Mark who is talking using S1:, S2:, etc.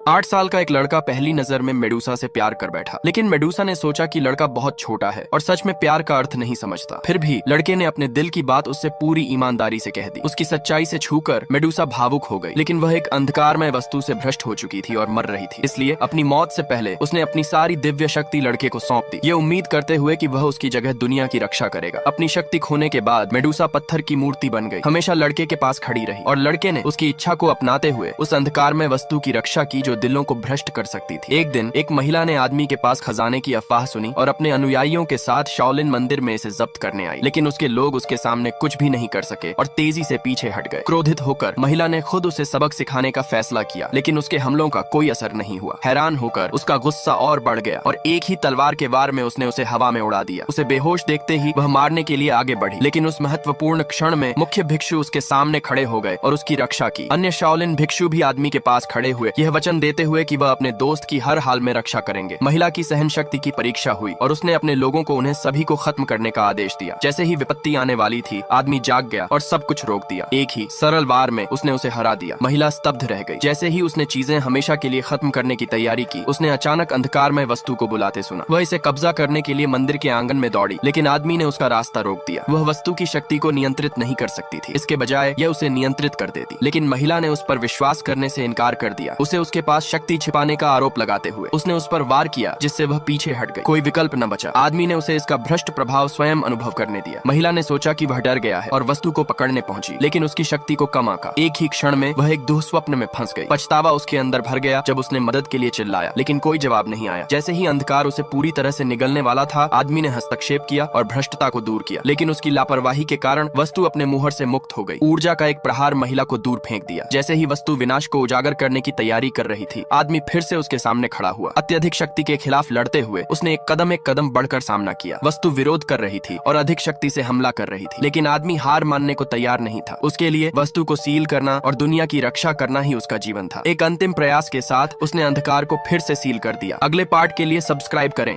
S1: 8 साल का एक लड़का पहली नजर में मेडूसा से प्यार कर बैठा, लेकिन मेडूसा ने सोचा कि लड़का बहुत छोटा है और सच में प्यार का अर्थ नहीं समझता। फिर भी लड़के ने अपने दिल की बात उससे पूरी ईमानदारी से कह दी। उसकी सच्चाई से छूकर मेडूसा भावुक हो गई, लेकिन वह एक अंधकारमय वस्तु से भ्रष्ट हो चुकी थी और मर रही थी। इसलिए अपनी मौत से पहले उसने अपनी सारी दिव्य शक्ति लड़के को सौंप दी, ये उम्मीद करते हुए कि वह उसकी जगह दुनिया की रक्षा करेगा। अपनी शक्ति खोने के बाद मेडूसा पत्थर की मूर्ति बन गई, हमेशा लड़के के पास खड़ी रही और लड़के ने उसकी इच्छा को अपनाते हुए उस अंधकारमय वस्तु की रक्षा की जो दिलों को भ्रष्ट कर सकती थी। एक दिन एक महिला ने आदमी के पास खजाने की अफवाह सुनी और अपने अनुयायियों के साथ शाओलिन मंदिर में इसे जब्त करने आई, लेकिन उसके लोग उसके सामने कुछ भी नहीं कर सके और तेजी से पीछे हट गए। क्रोधित होकर महिला ने खुद उसे सबक सिखाने का फैसला किया, लेकिन उसके हमलों का कोई असर नहीं हुआ। हैरान होकर उसका गुस्सा और बढ़ गया और एक ही तलवार के वार में उसने उसे हवा में उड़ा दिया। उसे बेहोश देखते ही वह मारने के लिए आगे बढ़ी, लेकिन उस महत्वपूर्ण क्षण में मुख्य भिक्षु उसके सामने खड़े हो गए और उसकी रक्षा की। अन्य शाओलिन भिक्षु भी आदमी के पास खड़े हुए, यह वचन देते हुए कि वह अपने दोस्त की हर हाल में रक्षा करेंगे। महिला की सहन शक्ति की परीक्षा हुई और उसने अपने लोगों को उन्हें सभी को खत्म करने का आदेश दिया। जैसे ही विपत्ति आने वाली थी, आदमी जाग गया और सब कुछ रोक दिया। एक ही सरल वार में उसने उसे हरा दिया। महिला स्तब्ध रह गई। जैसे ही उसने चीजें हमेशा के लिए खत्म करने की तैयारी की, उसने अचानक अंधकारमय वस्तु को बुलाते सुना। वह इसे कब्जा करने के लिए मंदिर के आंगन में दौड़ी, लेकिन आदमी ने उसका रास्ता रोक दिया। वह वस्तु की शक्ति को नियंत्रित नहीं कर सकती थी, इसके बजाय यह उसे नियंत्रित कर देती। लेकिन महिला ने उस पर विश्वास करने से इनकार कर दिया। उसे उसके पास शक्ति छिपाने का आरोप लगाते हुए उसने उस पर वार किया, जिससे वह पीछे हट गई। कोई विकल्प न बचा। आदमी ने उसे इसका भ्रष्ट प्रभाव स्वयं अनुभव करने दिया। महिला ने सोचा कि वह डर गया है और वस्तु को पकड़ने पहुंची, लेकिन उसकी शक्ति को कम आंका। एक ही क्षण में वह एक दुःस्वप्न में फंस गई। पछतावा उसके अंदर भर गया जब उसने मदद के लिए चिल्लाया, लेकिन कोई जवाब नहीं आया। जैसे ही अंधकार उसे पूरी तरह से निगलने वाला था, आदमी ने हस्तक्षेप किया और भ्रष्टता को दूर किया, लेकिन उसकी लापरवाही के कारण वस्तु अपने मुहर से मुक्त हो गई। ऊर्जा का एक प्रहार महिला को दूर फेंक दिया। जैसे ही वस्तु विनाश को उजागर करने की तैयारी कर रही थी, आदमी फिर से उसके सामने खड़ा हुआ। अत्यधिक शक्ति के खिलाफ लड़ते हुए उसने एक कदम बढ़कर सामना किया। वस्तु विरोध कर रही थी और अधिक शक्ति से हमला कर रही थी, लेकिन आदमी हार मानने को तैयार नहीं था। उसके लिए वस्तु को सील करना और दुनिया की रक्षा करना ही उसका जीवन था। एक अंतिम प्रयास के साथ उसने अंधकार को फिर से सील कर दिया। अगले पार्ट के लिए सब्सक्राइब करें।